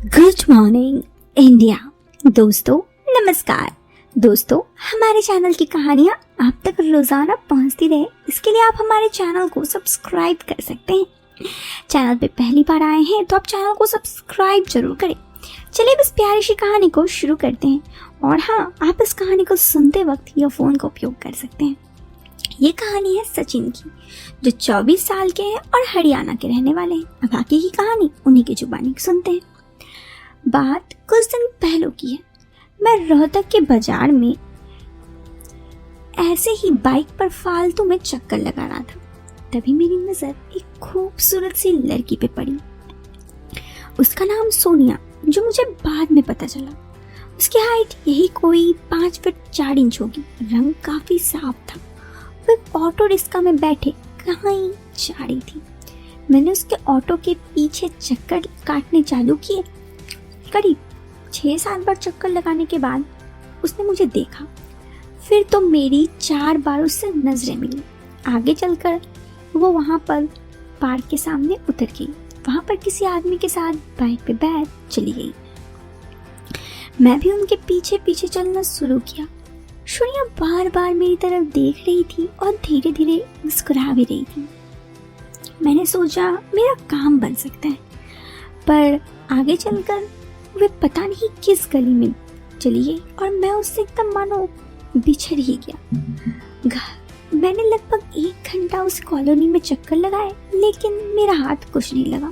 Good morning India. दोस्तों नमस्कार। दोस्तों हमारे चैनल की कहानियाँ आप तक रोजाना पहुँचती रहे, इसके लिए आप हमारे चैनल को सब्सक्राइब कर सकते हैं। चैनल पे पहली बार आए हैं तो आप चैनल को सब्सक्राइब जरूर करें। चलिए इस प्यारी सी कहानी को शुरू करते हैं। और हाँ, आप इस कहानी को सुनते वक्त ईयरफोन का उपयोग कर सकते हैं। ये कहानी है सचिन की, जो 24 साल के हैं और हरियाणा के रहने वाले हैं। अब आगे की कहानी उन्हीं की जुबानी सुनते हैं। बात कुछ दिन पहले की है। मैं रोहतक के बाजार में ऐसे ही बाइक पर फालतू में चक्कर लगा रहा था। तभी मेरी नजर एक खूबसूरत सी लड़की पे पड़ी। उसका नाम सोनिया, जो मुझे बाद में पता चला। उसकी हाइट यही कोई 5 फुट 4 इंच होगी। रंग काफी साफ था। वो एक ऑटो रिक्शा में बैठे कहीं जा रही थी। मैंने उसके ऑटो के पीछे चक्कर काटने चालू किए। करीब 6-7 बार चक्कर लगाने के बाद उसने मुझे देखा। फिर तो मेरी 4 बार उससे नजरें मिली। आगे चलकर वो वहां पर पार्क के सामने उतर गई। वहां पर किसी आदमी के साथ बाइक पे बैठ चली गई। मैं भी उनके पीछे पीछे चलना शुरू किया। सोनिया बार बार मेरी तरफ देख रही थी और धीरे धीरे मुस्कुरा भी रही थी। मैंने सोचा मेरा काम बन सकता है, पर आगे चलकर वे पता नहीं किस गली में चली गई और मैं उससे एकदम मानो बिछड़ ही गया। मैंने लगभग 1 घंटा उस कॉलोनी में चक्कर लगाए, लेकिन मेरा हाथ कुछ नहीं लगा।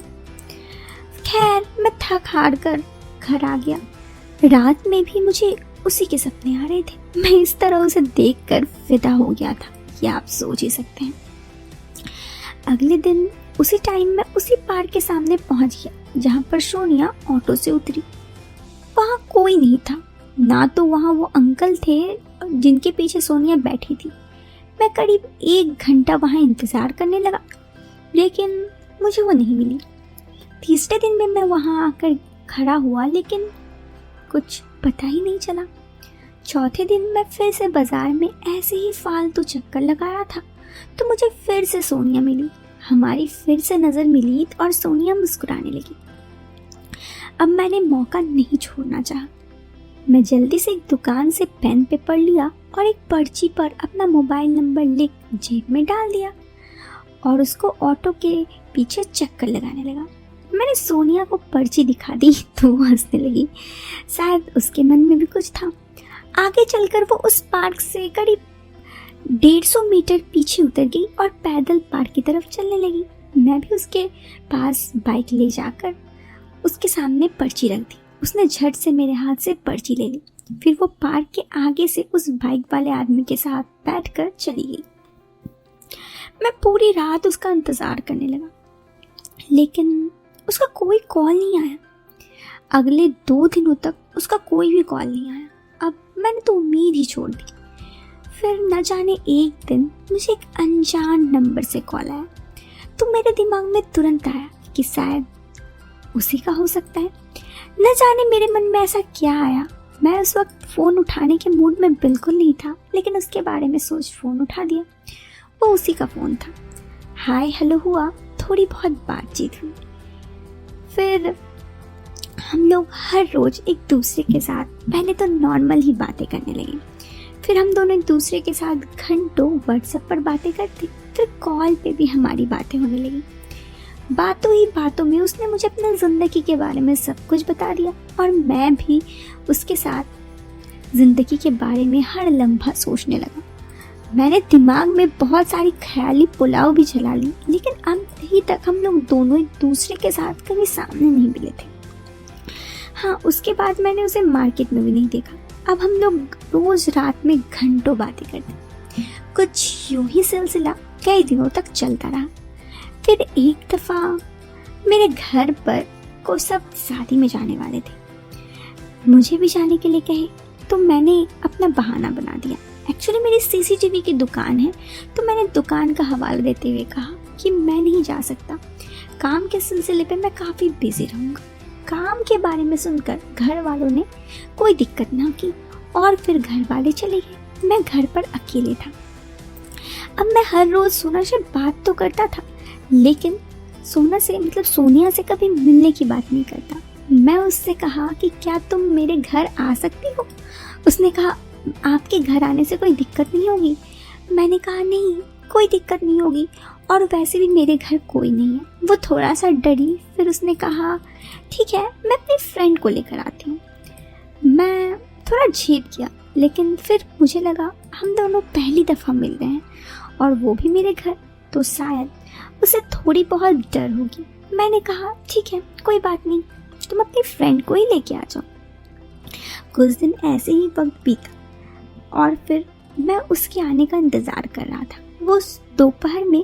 खैर मैं थक हार कर घर आ गया। रात में भी मुझे उसी के सपने आ रहे थे। मैं इस तरह उसे देखकर फिदा हो गया था, ये आप सोच ही सकते हैं। अगले दिन उसी टाइम में उसी पार्क के सामने पहुंच गया जहां पर सोनिया ऑटो से उतरी। वहां कोई नहीं था, ना तो वहां वो अंकल थे जिनके पीछे सोनिया बैठी थी। मैं करीब 1 घंटा वहां इंतजार करने लगा, लेकिन मुझे वो नहीं मिली। तीसरे दिन में मैं वहां आकर खड़ा हुआ, लेकिन कुछ पता ही नहीं चला। चौथे दिन मैं फिर से बाजार में ऐसे ही फालतू चक्कर लगा रहा था तो मुझे फिर से सोनिया मिली। हमारी फिर से नजर मिली और सोनिया मुस्कुराने लगी। अब मैंने मौका नहीं छोड़ना चाहा। मैं जल्दी से एक दुकान से पेन पेपर लिया और एक पर्ची पर अपना मोबाइल नंबर लिख जेब में डाल दिया और उसको ऑटो के पीछे चक्कर लगाने लगा। मैंने सोनिया को पर्ची दिखा दी तो वो हंसने लगी। शायद उसके मन में भी कुछ था। आगे चलकर वो उस पार्क से करीब 150 मीटर पीछे उतर गई और पैदल पार्क की तरफ चलने लगी। मैं भी उसके पास बाइक ले जाकर उसके सामने पर्ची रख दी। उसने झट से मेरे हाथ से पर्ची ले ली। फिर वो पार्क के आगे से उस बाइक वाले आदमी के साथ बैठकर चली गई। मैं पूरी रात उसका इंतजार करने लगा, लेकिन उसका कोई कॉल नहीं आया। अगले 2 दिनों तक उसका कोई भी कॉल नहीं आया। अब मैंने तो उम्मीद ही छोड़ दी। फिर न जाने एक दिन मुझे एक अनजान नंबर से कॉल आया, तो मेरे दिमाग में तुरंत आया कि शायद उसी का हो सकता है। न जाने मेरे मन में ऐसा क्या आया। मैं उस वक्त फ़ोन उठाने के मूड में बिल्कुल नहीं था, लेकिन उसके बारे में सोच फ़ोन उठा दिया। वो उसी का फ़ोन था। हाय हेलो हुआ, थोड़ी बहुत बातचीत हुई। फिर हम लोग हर रोज़ एक दूसरे के साथ पहले तो नॉर्मल ही बातें करने लगे। फिर हम दोनों एक दूसरे के साथ घंटों व्हाट्सएप पर बातें करते। फिर कॉल पे भी हमारी बातें होने लगी। बातों ही बातों में उसने मुझे अपनी ज़िंदगी के बारे में सब कुछ बता दिया और मैं भी उसके साथ ज़िंदगी के बारे में हर लम्हा सोचने लगा। मैंने दिमाग में बहुत सारी ख्याली पुलाव भी चला ली, लेकिन अभी तक हम लोग दोनों एक दूसरे के साथ कभी सामने नहीं मिले थे। हाँ, उसके बाद मैंने उसे मार्केट में भी नहीं देखा। अब हम लोग रोज रात में घंटों बातें करते। कुछ यूं ही सिलसिला कई दिनों तक चलता रहा। फिर एक दफा मेरे घर पर को सब शादी में जाने वाले थे। मुझे भी जाने के लिए कहे तो मैंने अपना बहाना बना दिया। एक्चुअली मेरी सीसीटीवी की दुकान है, तो मैंने दुकान का हवाला देते हुए कहा कि मैं नहीं जा सकता। काम के सिलसिले पे मैं काफ़ी बिजी रहूँगा। काम के बारे में सुनकर घर वालों ने कोई दिक्कत ना की और फिर घर वाले चले गए। मैं घर पर अकेले था। अब मैं हर रोज सोना से बात तो करता था, लेकिन सोनिया से कभी मिलने की बात नहीं करता। मैं उससे कहा कि क्या तुम मेरे घर आ सकती हो? उसने कहा आपके घर आने से कोई दिक्कत नहीं होगी। मैंने कहा नहीं, कोई दिक्कत नहीं होगी, और वैसे भी मेरे घर कोई नहीं है। वो थोड़ा सा डरी, फिर उसने कहा ठीक है, मैं अपनी फ्रेंड को लेकर आती हूँ। मैं थोड़ा झेप गया, लेकिन फिर मुझे लगा हम दोनों पहली दफ़ा मिल रहे हैं और वो भी मेरे घर, तो शायद उसे थोड़ी बहुत डर होगी। मैंने कहा ठीक है, कोई बात नहीं, तुम अपनी फ्रेंड को ही लेके आ जाओ। कुछ दिन ऐसे ही वक्त बीता और फिर मैं उसके आने का इंतज़ार कर रहा था। वो दोपहर में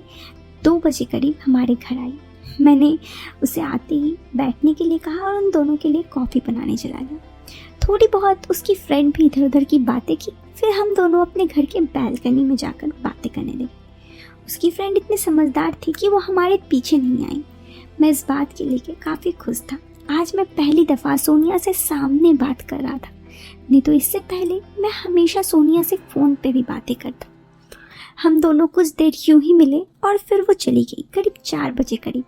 2 बजे करीब हमारे घर आई। मैंने उसे आते ही बैठने के लिए कहा और उन दोनों के लिए कॉफ़ी बनाने चला गया। थोड़ी बहुत उसकी फ्रेंड भी इधर उधर की बातें की, फिर हम दोनों अपने घर के बैल्कनी में जाकर बातें करने लगे। उसकी फ्रेंड इतनी समझदार थी कि वो हमारे पीछे नहीं आई। मैं इस बात के लिए काफ़ी खुश था। आज मैं पहली दफ़ा सोनिया से सामने बात कर रहा था, नहीं तो इससे पहले मैं हमेशा सोनिया से फ़ोन पे भी बातें करता। हम दोनों कुछ देर यूं ही मिले और फिर वो चली गई, करीब 4 बजे करीब।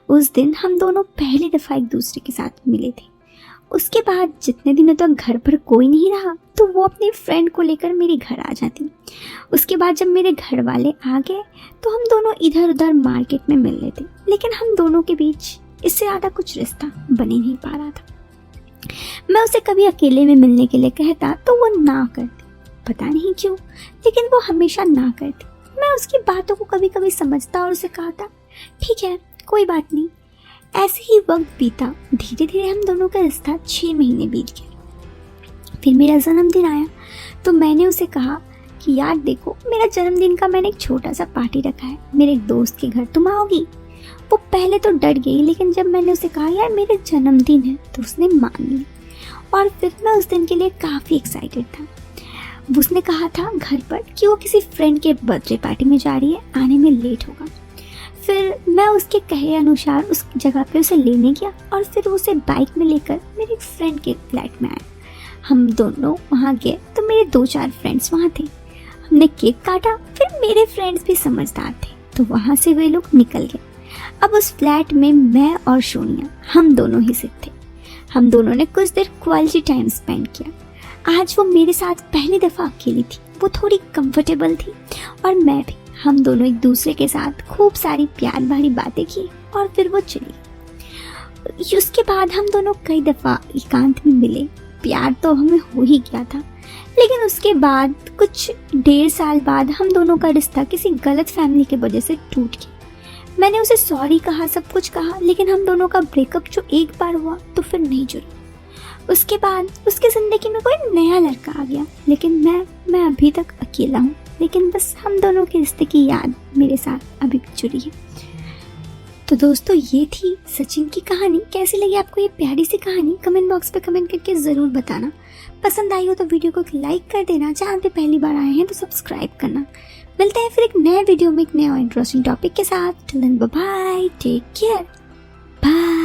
उस दिन हम दोनों पहली दफ़ा एक दूसरे के साथ मिले थे। उसके बाद जितने दिनों तक घर पर कोई नहीं रहा तो वो अपनी फ्रेंड को लेकर मेरे घर आ जाती। उसके बाद जब मेरे घर वाले आ गए तो हम दोनों इधर उधर मार्केट में मिल लेते, लेकिन हम दोनों के बीच इससे ज़्यादा कुछ रिश्ता बन ही नहीं पा रहा था। मैं उसे कभी अकेले में मिलने के लिए कहता तो वो ना करती, पता नहीं क्यों, लेकिन वो हमेशा ना करती। मैं उसकी बातों को कभी कभी समझता और उसे कहता ठीक है, कोई बात नहीं। ऐसे ही वक्त बीता। धीरे धीरे हम दोनों का रिश्ता 6 महीने बीत गया। फिर मेरा जन्मदिन आया तो मैंने उसे कहा कि यार देखो, मेरा जन्मदिन का मैंने एक छोटा सा पार्टी रखा है मेरे एक दोस्त के घर, तुम आओगी? वो पहले तो डर गई, लेकिन जब मैंने उसे कहा यार मेरे जन्मदिन है तो उसने मान ली। और फिर मैं उस दिन के लिए काफ़ी एक्साइटेड था। उसने कहा था घर पर कि वो किसी फ्रेंड के बर्थडे पार्टी में जा रही है, आने में लेट होगा। फिर मैं उसके कहे अनुसार उस जगह पे उसे लेने गया और फिर उसे बाइक में लेकर मेरे फ्रेंड के फ्लैट में आया। हम दोनों वहाँ गए तो मेरे 2-4 फ्रेंड्स वहाँ थे। हमने केक काटा, फिर मेरे फ्रेंड्स भी समझदार थे तो वहाँ से वे लोग निकल गए। अब उस फ्लैट में मैं और सोनिया हम दोनों ही सिर्फ थे। हम दोनों ने कुछ देर क्वालिटी टाइम स्पेंड किया। आज वो मेरे साथ पहली दफ़ा अकेली थी, वो थोड़ी कंफर्टेबल थी और मैं भी। हम दोनों एक दूसरे के साथ खूब सारी प्यार भरी बातें की और फिर वो चली। उसके बाद हम दोनों कई दफ़ा एकांत में मिले। प्यार तो हमें हो ही गया था, लेकिन उसके बाद कुछ 1.5 साल बाद हम दोनों का रिश्ता किसी गलत फैमिली की वजह से टूट गया। मैंने उसे सॉरी कहा, सब कुछ कहा, लेकिन हम दोनों का ब्रेकअप जो एक बार हुआ तो फिर नहीं जुड़ा। उसके बाद उसकी ज़िंदगी में कोई नया लड़का आ गया, लेकिन मैं अभी तक अकेला हूँ। लेकिन बस हम दोनों के रिश्ते की याद मेरे साथ अभी भी जुड़ी है। तो दोस्तों, ये थी सचिन की कहानी। कैसी लगी आपको ये प्यारी सी कहानी? कमेंट बॉक्स पे कमेंट करके ज़रूर बताना। पसंद आई हो तो वीडियो को लाइक कर देना। जहाँ पे पहली बार आए हैं तो सब्सक्राइब करना। मिलते हैं फिर एक नए वीडियो में एक नए और इंटरेस्टिंग टॉपिक के साथ। Till then bye bye, take care, bye.